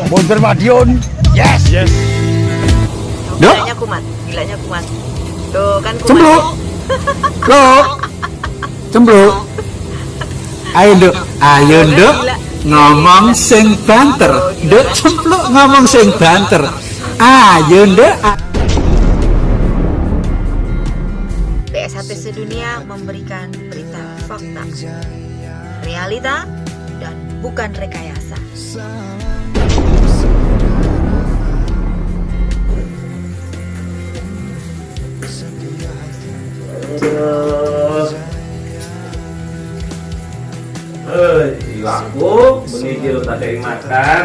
Mundur Madiun. Yes. Yes. Gilanya kumat, gilanya kumat. Tuh kan kumat. Cempluk. Lo. Cempluk. Ayo Nduk, ayo Nduk. Ngomong sing banter. Nduk cempluk ngomong sing banter. Ayo Nduk. BSHT Sedunia memberikan berita fakta, realita, dan bukan rekayasa. Laku menuju tak ada makan.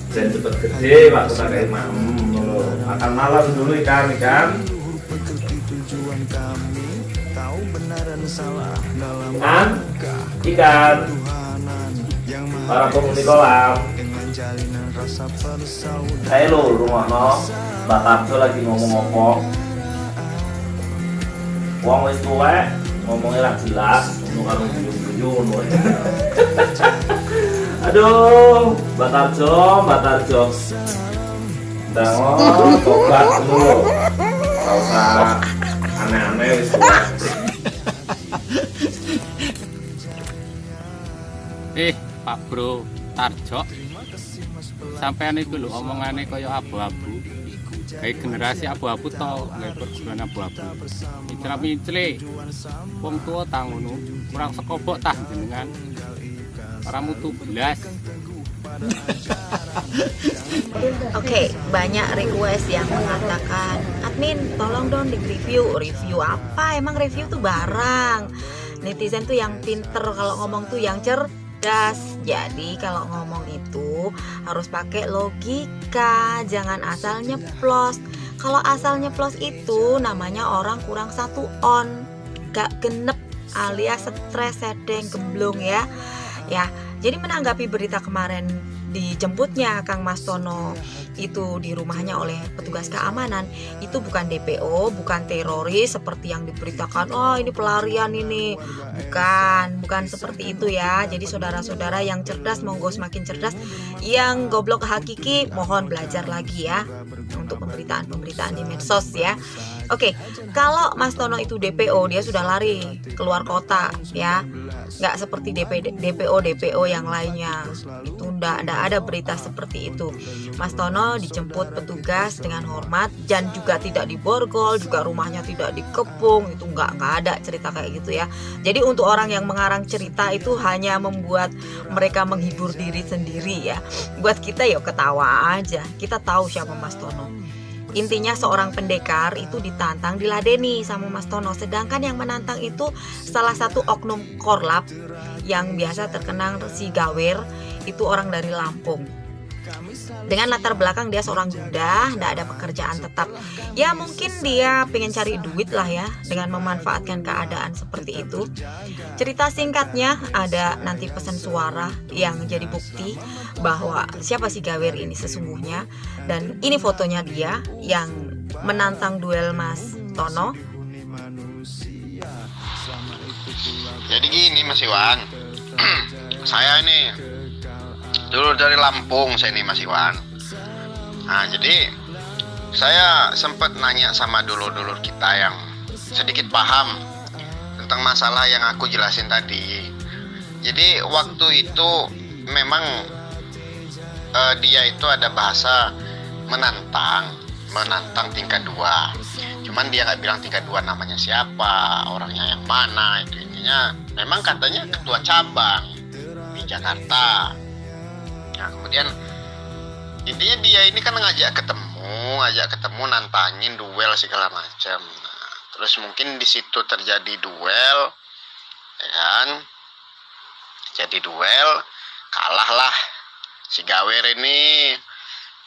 Dan cepat gede waktu tak ada makan malam dulu ikan. Ikan para penghuni kolam. Saya lo rumah no Mbak Tarjo lagi ngomong apa? Wong wis tuwek ngomongnya lah jelas, untuk karo buyung-buyung. Aduh, Mbak Tarjo. Tengok, tobat dulu. Gak usah aneh-aneh wis tuwek. Pak Bro Tarjo, sampean iku lho omongane kaya abu-abu. Kayak generasi abu-abu to, nggak perguruan abu-abu. Micra-micre, wong tua tangono, kurang sekobok tah jenengan. Para mutu belas. Oke, banyak request yang mengatakan, admin tolong dong di review. Review apa? Emang review tuh barang. Netizen tuh yang pinter, kalau ngomong tuh yang cerdas. Jadi kalau ngomong itu harus pakai logika, jangan asal nyeplos. Kalau asal nyeplos itu namanya orang kurang satu on, gak genep alias stres, sedeng, gemblung ya. Ya, jadi menanggapi berita kemarin dijemputnya Kang Mas Tono itu di rumahnya oleh petugas keamanan, itu bukan DPO, bukan teroris seperti yang diberitakan. Oh, ini pelarian ini. Bukan seperti itu ya. Jadi saudara-saudara yang cerdas monggo semakin cerdas. Yang goblok hakiki mohon belajar lagi ya untuk pemberitaan di medsos ya. Oke, kalau Mas Tono itu DPO, dia sudah lari keluar kota ya. Nggak seperti DPO yang lainnya. Itu nggak ada berita seperti itu. Mas Tono dijemput petugas dengan hormat dan juga tidak diborgol, juga rumahnya tidak dikepung. Itu nggak ada cerita kayak gitu ya. Jadi untuk orang yang mengarang cerita itu hanya membuat mereka menghibur diri sendiri ya. Buat kita ya ketawa aja. Kita tahu siapa Mas Tono. Intinya seorang pendekar itu ditantang, diladeni sama Mas Tono. Sedangkan yang menantang itu salah satu oknum korlap yang biasa terkenal si Gawer, itu orang dari Lampung. Dengan latar belakang dia seorang duda, tidak ada pekerjaan tetap. Ya mungkin dia pengen cari duit lah ya, dengan memanfaatkan keadaan seperti itu. Cerita singkatnya ada nanti pesan suara yang jadi bukti bahwa siapa si Gawer ini sesungguhnya. Dan ini fotonya dia yang menantang duel Mas Tono. Jadi gini Mas Iwan, saya ini dulu dari Lampung, saya ini Mas Iwan. Nah jadi saya sempat nanya sama dulur-dulur kita yang sedikit paham tentang masalah yang aku jelasin tadi. Jadi waktu itu memang dia itu ada bahasa menantang tingkat 2. Cuman dia nggak bilang tingkat 2 namanya siapa, orangnya yang mana. Itu intinya memang katanya ketua cabang di Jakarta. Nah kemudian intinya dia ini kan ngajak ketemu, nantangin duel segala macam. Nah, terus mungkin di situ terjadi duel, ya kan? Jadi duel, kalahlah si Gawer ini.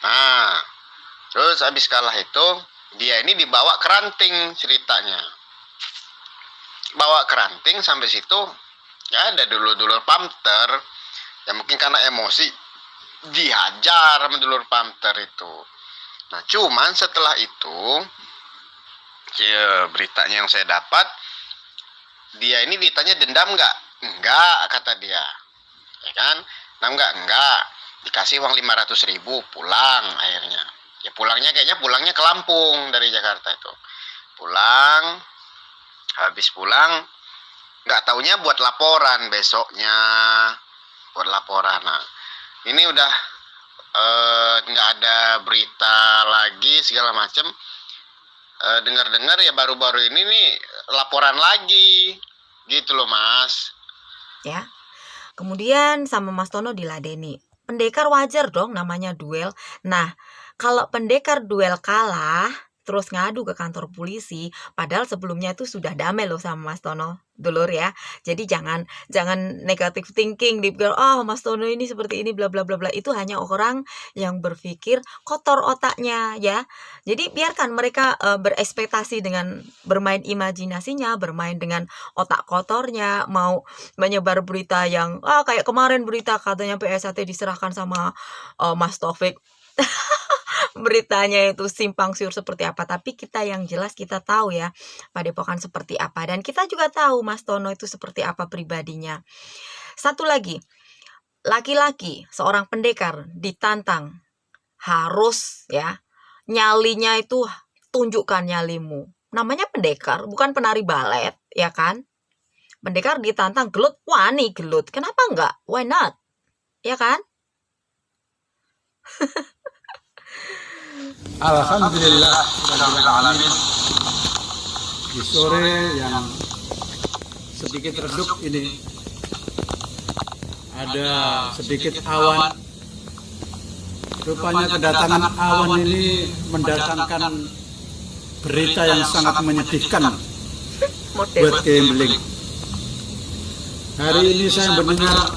Nah, terus habis kalah itu dia ini dibawa ke ranting ceritanya. Bawa ke ranting sampai situ ya ada dulur-dulur pamter. Ya mungkin karena emosi dihajar sama dulur pamter itu. Nah cuman setelah itu ya, beritanya yang saya dapat dia ini ditanya dendam nggak? Enggak, kata dia. Ya kan? Dendam nggak? Enggak. Dikasih uang 500.000, pulang akhirnya. Ya pulangnya ke Lampung dari Jakarta itu. Pulang, habis pulang, nggak taunya buat laporan besoknya. Buat laporan. Nah, ini udah nggak ada berita lagi segala macem. Dengar-dengar ya baru-baru ini nih laporan lagi gitu loh Mas Ya. Kemudian sama Mas Tono diladeni. Pendekar wajar dong namanya duel. Nah, kalau pendekar duel kalah terus ngadu ke kantor polisi, padahal sebelumnya itu sudah damai loh sama Mas Tono, dulur ya. Jadi jangan negative thinking, dipikir Mas Tono ini seperti ini bla bla bla bla. Itu hanya orang yang berpikir kotor otaknya ya. Jadi biarkan mereka berekspektasi dengan bermain imajinasinya, bermain dengan otak kotornya, mau menyebar berita yang kayak kemarin berita katanya PSAT diserahkan sama Mas Taufik. Beritanya itu simpang siur seperti apa, tapi kita yang jelas kita tahu ya Padepokan seperti apa, dan kita juga tahu Mas Tono itu seperti apa pribadinya. Satu lagi, laki-laki seorang pendekar ditantang harus ya nyalinya itu tunjukkan nyalimu. Namanya pendekar, bukan penari balet ya kan. Pendekar ditantang gelut, wah nih gelut, kenapa enggak, why not ya kan. Alhamdulillah rabbil alamin. Di sore yang sedikit redup ini ada sedikit awan. Rupanya kedatangan awan ini mendatangkan berita yang sangat menyedihkan buat gambling. Hari ini saya mendengar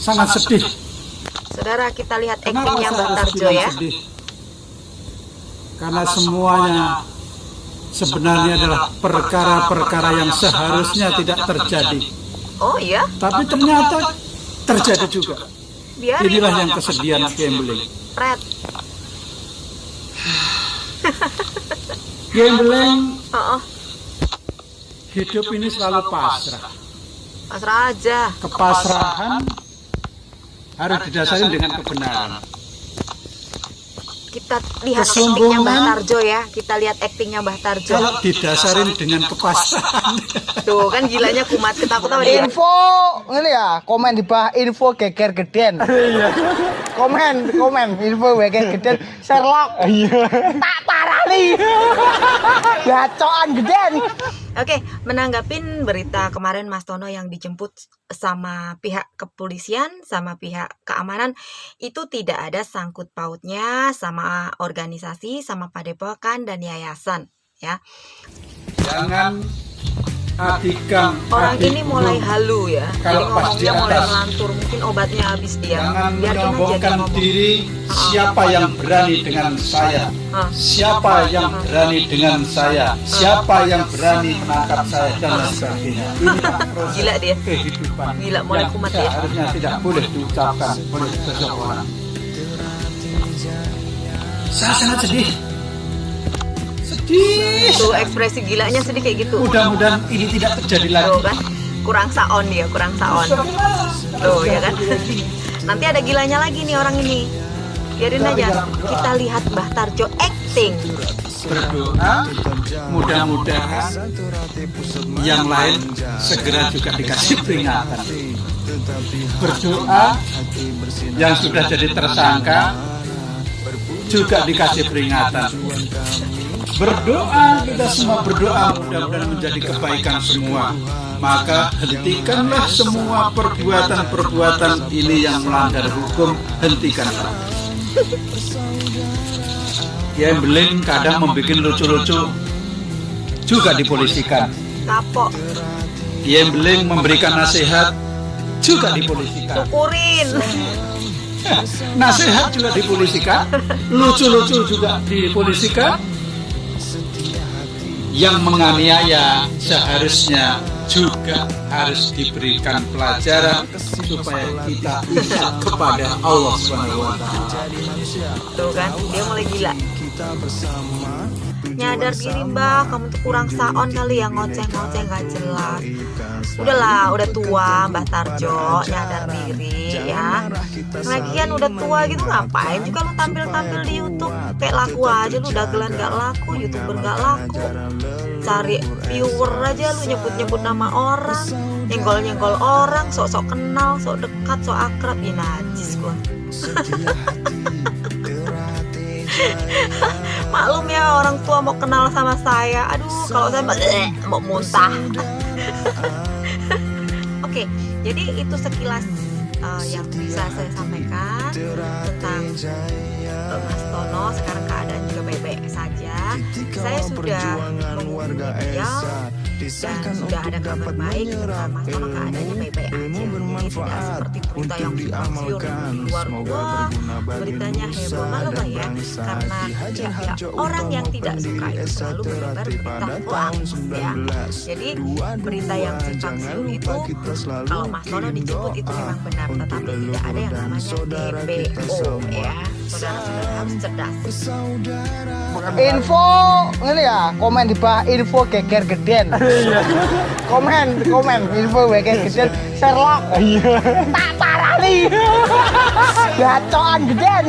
sangat sedih. Saudara, kita lihat Kenapa aktingnya Mbah saya harus Tarjo bilang ya. sedih? Karena semuanya sebenarnya adalah perkara-perkara yang seharusnya tidak terjadi. Oh iya, Tapi ternyata terjadi juga. biarin. Inilah yang kesedihan gambling. Red. Gambling, Oh, hidup ini selalu pasrah. pasrah aja. Kepasrahan harus didasari dengan kebenaran. Kita lihat Kesombongan. aktingnya Mbah Tarjo ya. Kita lihat aktingnya Mbah Tarjo. Kalau didasarin dengan kepasrahan, Tuh kan gilanya kumat ketakutan dia. Info ngene ya, komen di bawah info geger geden. komen info geger geden Sherlock. Tak parani. Gacoan geden. Oke, menanggapin berita kemarin Mas Tono yang dijemput sama pihak kepolisian, sama pihak keamanan, itu tidak ada sangkut pautnya sama organisasi, sama Padepokan dan yayasan ya. jangan adikan. Orang ini mulai halu ya. Kalau Jadi pas di ngomongnya mulai atas. melantur, mungkin obatnya habis dia. Jangan Biarkan aja dia menyombongkan ngomong. diri. Siapa yang berani dengan saya? Siapa yang berani dengan saya? Siapa yang berani menangkap saya dan lain sebagainya. Inilah proses Gila dia. kehidupan Gila, mulai yang kumat ya. seharusnya tidak boleh diucapkan oleh seseorang. Saya sangat sedih. Sedih. Tuh ekspresi gilanya sedih kayak gitu. Mudah-mudahan ini tidak terjadi lagi. Tuh kan, kurang saon dia, kurang saon. Tuh ya kan. Nanti ada gilanya lagi nih orang ini. Biarin aja. Kita lihat Mbah Tarjo acting. Berdoa, mudah-mudahan yang lain segera juga dikasih peringatan. Berdoa, yang sudah jadi tersangka juga dikasih peringatan. Berdoa, kita semua berdoa mudah-mudahan menjadi kebaikan semua. Maka hentikanlah semua perbuatan-perbuatan ini yang melanggar hukum, hentikanlah. Gambling kadang membuat lucu-lucu juga dipolisikan. Kapok, Gambling memberikan nasihat juga dipolisikan. syukurin. Nasihat juga dipolisikan, lucu-lucu juga dipolisikan. Yang menganiaya seharusnya juga harus diberikan pelajaran supaya kita ingat kepada Allah SWT. Tuh kan, dia mulai gila. Nyadar diri mbak, kamu tuh kurang saon kali ya, ngoceh-ngoceh gak jelas. Udahlah, udah tua Mbah Tarjo, nyadar diri ya. Lagian udah tua gitu ngapain juga lu tampil-tampil di YouTube. Kayak laku aja lu, dagelan gak laku, YouTuber gak laku. Cari viewer aja lu, nyebut-nyebut nama orang, nyenggol-nyenggol orang, sok-sok kenal, sok dekat, sok akrab. Ya najis gua. Maklum ya, orang tua mau kenal sama saya. Aduh, kalau saya mau muntah. Oke, jadi itu sekilas yang bisa saya sampaikan tentang Mas Tono. Sekarang keadaan juga baik-baik saja. Saya sudah menghubungi beliau dan sudah ada kabar baik tentang Mas Tono, keadaannya baik-baik aja. Jadi tidak seperti berita yang simpang siur di luar. Wah, beritanya heboh, maklum lah ya, karena ya orang yang tidak suka itu selalu menyebar berita hoax ya. Jadi berita yang simpang siur itu kalau Mas Tono dijemput itu memang benar, tetapi tidak ada yang namanya DPO ya. Saudara-saudara harus cerdas. Info ini ya, komen di bawah info geger geden. Komen info geger geden Sherlock. Tak parah nih. Gacoan geden.